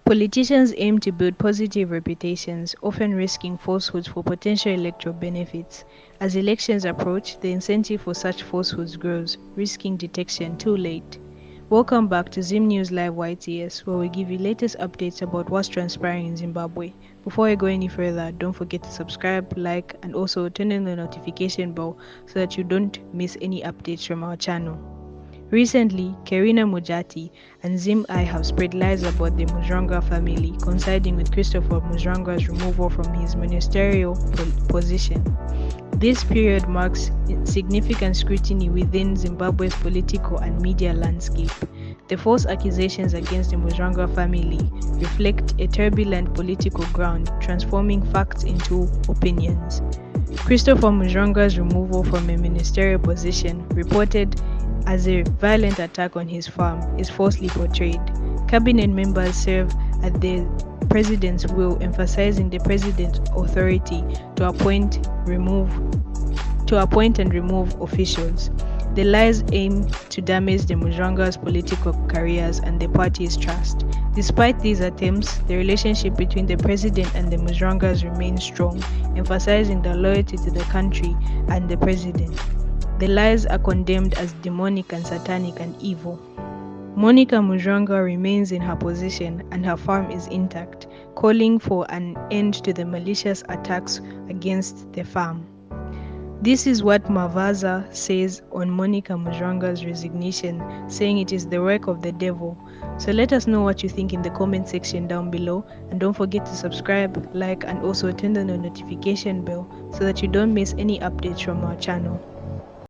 Politicians aim to build positive reputations, often risking falsehoods for potential electoral benefits. As elections approach, the incentive for such falsehoods grows, risking detection too late. Welcome back to Zim News Live YTS, where we give you latest updates about what's transpiring in Zimbabwe. Before I go any further, don't forget to subscribe, like, and also turn on the notification bell so that you don't miss any updates from our channel. Recently, Kerina Mujati and Zim I have spread lies about the Mutsvangwa family, coinciding with Christopher Mutsvangwa's removal from his ministerial position. This period marks significant scrutiny within Zimbabwe's political and media landscape. The false accusations against the Mutsvangwa family reflect a turbulent political ground, transforming facts into opinions. Christopher Mutsvangwa's removal from a ministerial position, reported as a violent attack on his farm, is falsely portrayed. Cabinet members serve at the president's will, emphasizing the president's authority to appoint and remove officials. The lies aim to damage the Mutsvangwa's political careers and the party's trust. Despite these attempts, the relationship between the president and the Mutsvangwas remains strong, emphasizing their loyalty to the country and the president. The lies are condemned as demonic and satanic and evil. Monica Mutsvangwa remains in her position and her farm is intact, calling for an end to the malicious attacks against the farm. This is what Mavaza says on Monica Mutsvangwa's resignation, saying it is the work of the devil. So let us know what you think in the comment section down below, and don't forget to subscribe, like, and also turn on the notification bell so that you don't miss any updates from our channel.